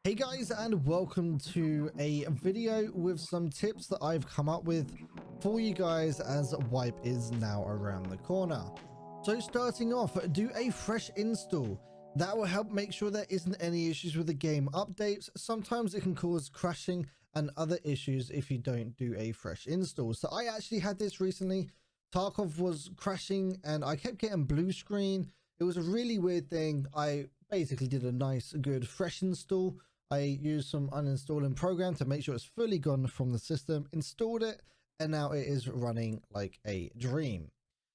Hey guys, and welcome to a video with some tips that I've come up with for you guys as wipe is now around the corner. So starting off, do a fresh install. That will help make sure there isn't any issues with the game updates. Sometimes it can cause crashing and other issues if you don't do a fresh install. So I actually had this recently. Tarkov was crashing and I kept getting blue screen. It was a really weird thing. I basically did a nice good fresh install. I used some uninstalling program to make sure it's fully gone from the system, installed it, and now it is running like a dream.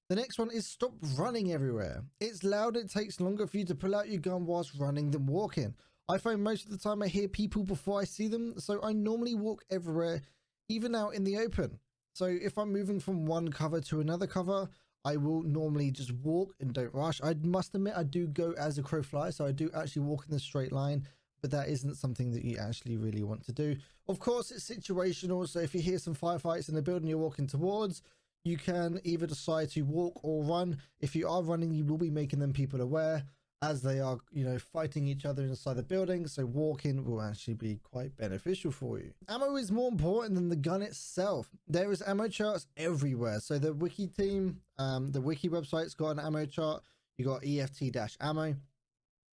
The next one is stop running everywhere. It's loud, it takes longer for you to pull out your gun whilst running than walking. I find most of the time I hear people before I see them, so I normally walk everywhere, even out in the open. So if I'm moving from one cover to another cover, I will normally just walk and don't rush. I must admit I do go as a crow flies, so I do actually walk in the straight line, but that isn't something that you actually really want to do. Of course, it's situational. So if you hear some firefights in the building you're walking towards, you can either decide to walk or run. If you are running, you will be making them people aware as they are, fighting each other inside the building. So walking will actually be quite beneficial for you. Ammo is more important than the gun itself. There is ammo charts everywhere. So the wiki team, the wiki website's got an ammo chart. You got EFT-ammo.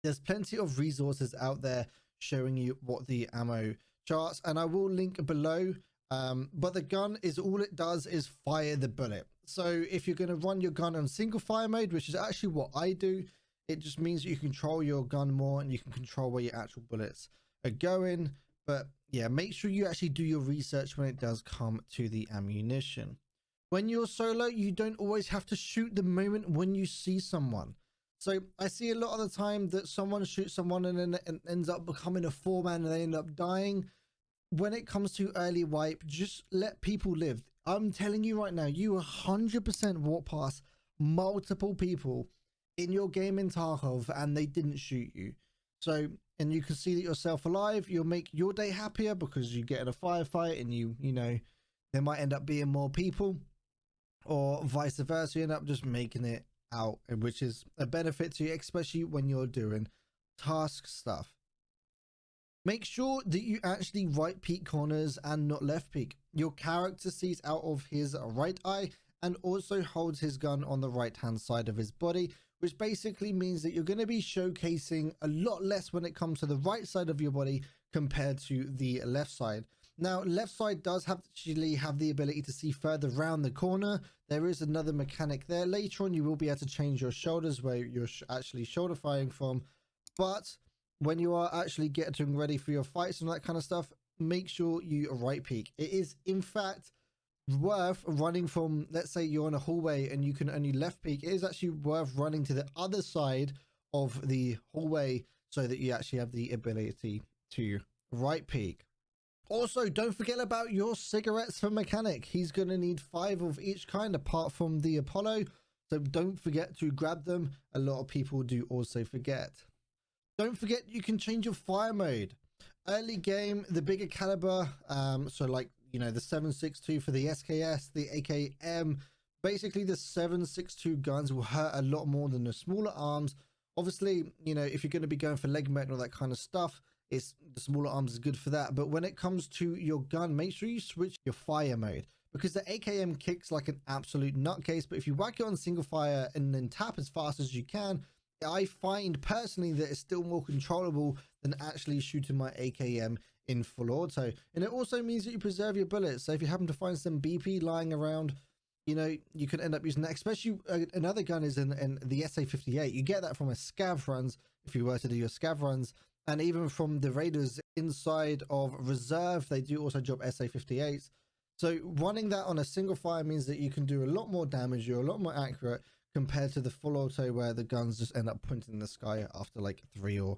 There's plenty of resources out there showing you what the ammo charts, and I will link below. But the gun is all it does is fire the bullet. So if you're going to run your gun on single fire mode, which is actually what I do, it just means that you control your gun more and you can control where your actual bullets are going. But yeah, make sure you actually do your research when it does come to the ammunition. When you're solo, you don't always have to shoot the moment when you see someone. So I see a lot of the time that someone shoots someone and then it ends up becoming a four-man and they end up dying. When it comes to early wipe, just let people live. I'm telling you right now, you 100% walk past multiple people in your game in Tarkov and they didn't shoot you. So, and you can see that yourself alive, you'll make your day happier because you get in a firefight and you know, there might end up being more people, or vice versa. You end up just making it out, which is a benefit to you, especially when you're doing task stuff. Make sure that you actually right peek corners and not left peek. Your character sees out of his right eye and also holds his gun on the right hand side of his body, which basically means that you're going to be showcasing a lot less when it comes to the right side of your body compared to the left side. Now, left side does actually have the ability to see further around the corner. There is another mechanic there. Later on, you will be able to change your shoulders where you're actually shoulder firing from. But when you are actually getting ready for your fights and that kind of stuff, make sure you right peek. It is, in fact, worth running from, let's say you're in a hallway and you can only left peek. It is actually worth running to the other side of the hallway so that you actually have the ability to right peek. Also, don't forget about your cigarettes for mechanic. He's going to need 5 of each kind apart from the Apollo. So don't forget to grab them. A lot of people do also forget. Don't forget you can change your fire mode. Early game, the bigger caliber, so like, the 7.62 for the SKS, the AKM, basically the 7.62 guns will hurt a lot more than the smaller arms. Obviously, if you're going to be going for leg met and all that kind of stuff, it's the smaller arms is good for that. But when it comes to your gun, make sure you switch your fire mode, because the AKM kicks like an absolute nutcase. But if you whack it on single fire and then tap as fast as you can, I find personally that it's still more controllable than actually shooting my AKM in full auto. And it also means that you preserve your bullets. So if you happen to find some BP lying around, you can end up using that. Especially another gun is in the SA58. You get that from a scav runs if you were to do your scav runs. And even from the raiders inside of reserve, they do also drop SA58s. So running that on a single fire means that you can do a lot more damage. You're a lot more accurate compared to the full auto where the guns just end up pointing in the sky after like 3 or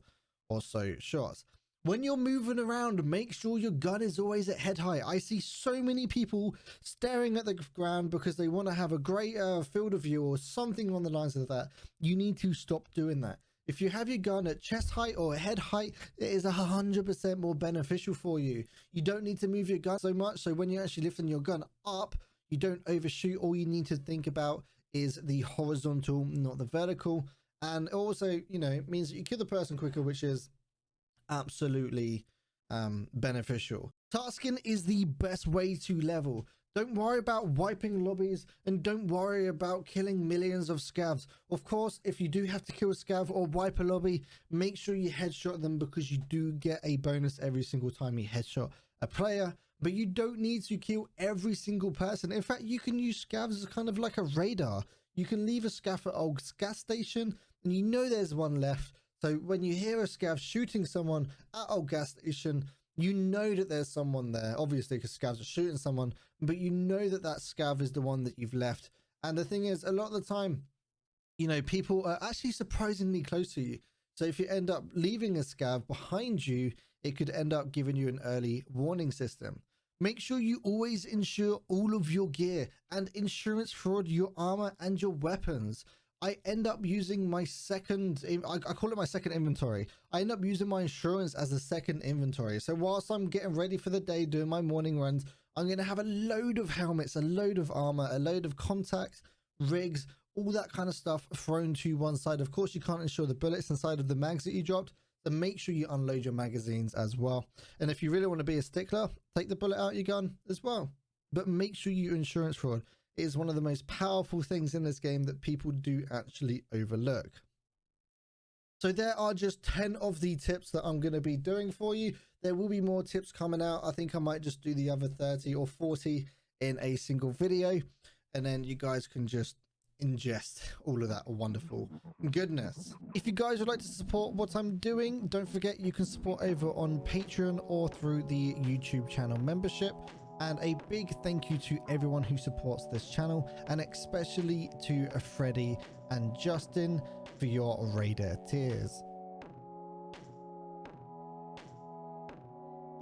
so shots. When you're moving around, make sure your gun is always at head height. I see so many people staring at the ground because they want to have a great field of view or something along the lines of that. You need to stop doing that. If you have your gun at chest height or head height, it is 100% more beneficial for you. You don't need to move your gun so much. So when you're actually lifting your gun up, you don't overshoot. All you need to think about is the horizontal, not the vertical. And also, it means that you kill the person quicker, which is absolutely beneficial. Tasking is the best way to level. Don't worry about wiping lobbies, and don't worry about killing millions of scavs. Of course, if you do have to kill a scav or wipe a lobby, make sure you headshot them, because you do get a bonus every single time you headshot a player. But you don't need to kill every single person. In fact, you can use scavs as kind of like a radar. You can leave a scav at old gas station, and you know there's one left. So when you hear a scav shooting someone at old gas station, you know that there's someone there, obviously, because scavs are shooting someone, but you know that that scav is the one that you've left. And the thing is, a lot of the time, you know, people are actually surprisingly close to you. So if you end up leaving a scav behind you, it could end up giving you an early warning system. Make sure you always insure all of your gear and insurance fraud your armor and your weapons. I end up using my second, I call it my second inventory. I end up using my insurance as a second inventory. So whilst I'm getting ready for the day, doing my morning runs, I'm going to have a load of helmets, a load of armor, a load of contacts, rigs, all that kind of stuff thrown to one side. Of course, you can't insure the bullets inside of the mags that you dropped, so make sure you unload your magazines as well. And if you really want to be a stickler, take the bullet out your gun as well. But make sure you insurance fraud. It is one of the most powerful things in this game that people do actually overlook. So there are just 10 of the tips that I'm going to be doing for you. There will be more tips coming out. I think I might just do the other 30 or 40 in a single video, and then you guys can just ingest all of that wonderful goodness. If you guys would like to support what I'm doing, don't forget you can support over on Patreon or through the YouTube channel membership. And a big thank you to everyone who supports this channel, and especially to Freddie and Justin for your Raider tiers.